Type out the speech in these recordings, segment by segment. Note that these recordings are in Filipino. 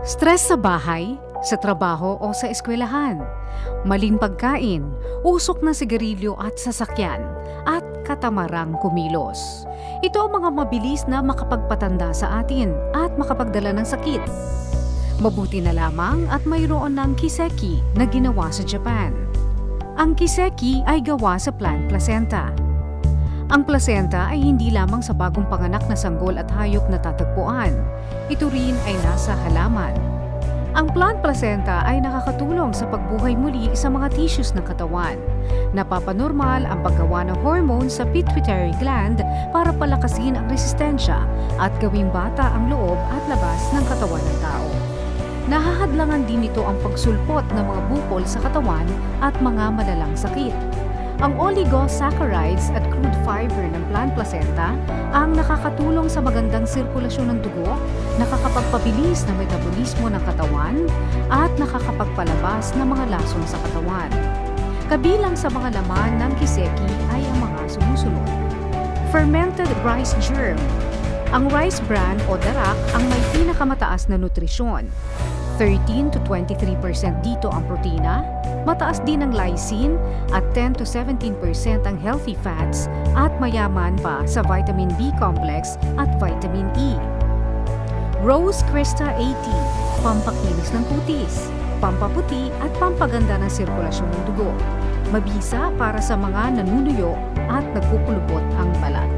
Stress sa bahay, sa trabaho o sa eskwelahan, maling pagkain, usok na sigarilyo at sasakyan, at katamarang kumilos. Ito ang mga mabilis na makapagpatanda sa atin at makapagdala ng sakit. Mabuti na lamang at mayroon ng kiseki na ginawa sa Japan. Ang kiseki ay gawa sa plant placenta. Ang placenta ay hindi lamang sa bagong panganak na sanggol at hayop na tatagpuan. Ito rin ay nasa halaman. Ang plant placenta ay nakakatulong sa pagbuhay muli sa mga tissues ng katawan. Napapanormal ang paggawa ng hormones sa pituitary gland para palakasin ang resistensya at gawing bata ang loob at labas ng katawan ng tao. Nahahadlangan din ito ang pagsulpot ng mga bukol sa katawan at mga malalang sakit. Ang oligosaccharides at crude fiber ng plant placenta ang nakakatulong sa magandang sirkulasyon ng dugo, nakakapagpabilis ng metabolismo ng katawan, at nakakapagpalabas ng mga lason sa katawan. Kabilang sa mga laman ng kiseki ay ang mga sumusunod. Fermented rice germ. Ang rice bran o darak ang may pinakamataas na nutrisyon. 13 to 23% dito ang protina, mataas din ang lysine at 10 to 17% ang healthy fats at mayaman pa sa vitamin B complex at vitamin E. Rose Cresta 80, pampakinis ng kutis, pampaputi at pampaganda ng sirkulasyon ng dugo. Mabisa para sa mga nanunuyo at nagpupulupot ang balat.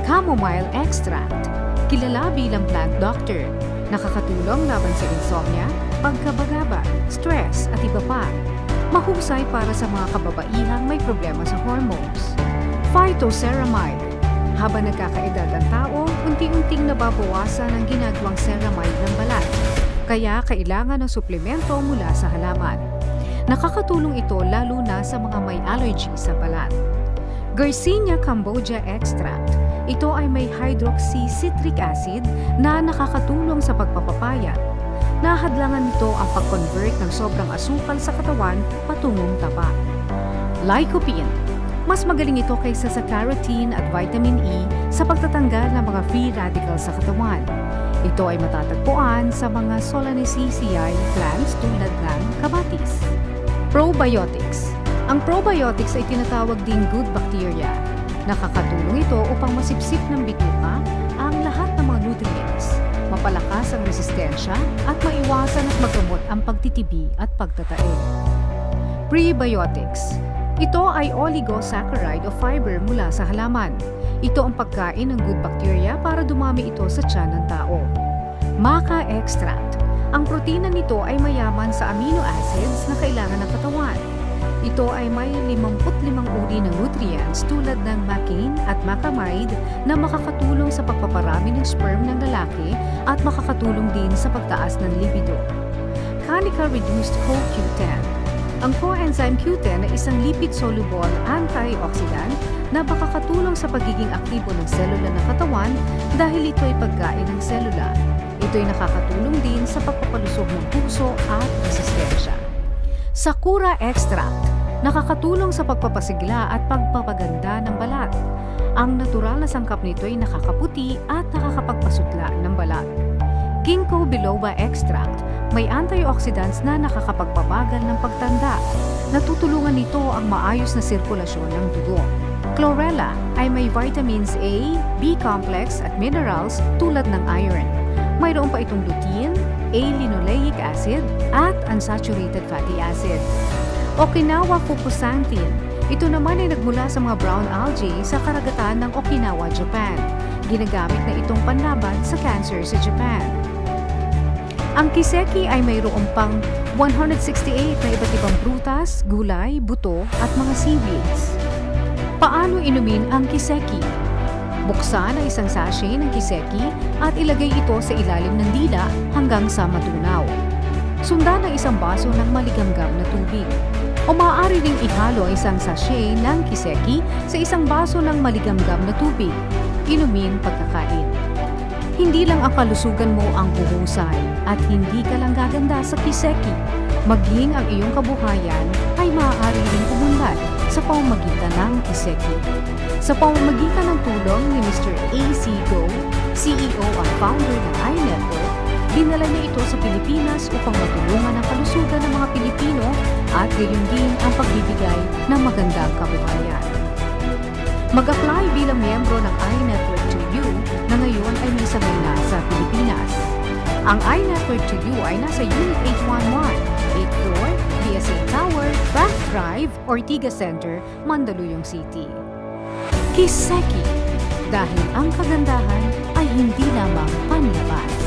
Chamomile extract, kilala bilang plant doctor. Nakakatulong laban sa insomnia, pagkabagaba, stress at iba pa. Mahusay para sa mga kababaihang may problema sa hormones. Phytoceramide. Habang nagkakaedad ang tao, unti-unting nababawasan ang ginagawang ceramide ng balat. Kaya kailangan ng suplemento mula sa halaman. Nakakatulong ito lalo na sa mga may allergy sa balat. Garcinia cambogia extract. Ito ay may hydroxycitric acid na nakakatulong sa pagpapapayat. Nahadlangan nito ang pag-convert ng sobrang asukal sa katawan patungong taba. Lycopene. Mas magaling ito kaysa sa carotene at vitamin E sa pagtatanggal ng mga free radicals sa katawan. Ito ay matatagpuan sa mga Solanaceae plants tulad ng kamatis. Probiotics. Ang probiotics ay tinatawag ding good bacteria. Nakakatulong ito upang masipsip ng bituka ang lahat ng mga nutrients, mapalakas ang resistensya at maiwasan at magamot ang pagtitibi at pagtatae. Prebiotics. Ito ay oligosaccharide o fiber mula sa halaman. Ito ang pagkain ng good bacteria para dumami ito sa tiyan ng tao. Maca extract. Ang protina nito ay mayaman sa amino acids na kailangan ng katawan. Ito ay may 55 uri ng nutrients tulad ng macain at macamide na makakatulong sa pagpaparami ng sperm ng lalaki at makakatulong din sa pagtaas ng libido. Canica reduced CoQ10. Ang coenzyme Q10 ay isang lipid-soluble antioxidant na makakatulong sa pagiging aktibo ng selula ng katawan dahil ito ay pagkain ng selula. Ito ay nakakatulong din sa pagpapalusog ng puso at resistensya. Sakura extract, nakakatulong sa pagpapasigla at pagpapaganda ng balat. Ang natural na sangkap nito ay nakakaputi at nakakapagpasutla ng balat. Ginkgo biloba extract, may antioxidants na nakakapagpabagal ng pagtanda. Natutulungan nito ang maayos na sirkulasyon ng dugo. Chlorella ay may vitamins A, B complex at minerals tulad ng iron. Mayroon pa itong lutein, A-linoleic acid at unsaturated fatty acids. Okinawa fucosantine. Ito naman ay nagmula sa mga brown algae sa karagatan ng Okinawa, Japan. Ginagamit na itong panlaban sa cancer sa Japan. Ang kiseki ay mayroong pang 168 na iba't ibang prutas, gulay, buto at mga seaweeds. Paano inumin ang kiseki? Buksan ang isang sachet ng kiseki at ilagay ito sa ilalim ng dila hanggang sa matunaw. Sundan ang isang baso ng maligamgam na tubig. O maaari ring ihalo ang isang sachet ng kiseki sa isang baso ng maligamgam na tubig. Inumin pagkakain. Hindi lang ang kalusugan mo ang huhusay at hindi ka lang gaganda sa kiseki. Maging ang iyong kabuhayan ay maaari ring umunlad sa pamamagitan ng kiseki. Sa pamamagitan ng tulong ni Mr. A.C. Go, CEO at founder ng iNetwork, Dinala niya ito sa Pilipinas upang matulungan ang kalusugan ng mga Pilipino at gayon din ang pagbibigay ng magandang kabuhayan. Mag-apply bilang miyembro ng iNetwork 2U na ngayon ay may sangay na sa Pilipinas. Ang iNetwork 2U ay nasa Unit 811, 8th floor, PSA Tower, Bank Drive, Ortigas Center, Mandaluyong City. Kiseki, dahil ang kagandahan ay hindi lamang panlabas.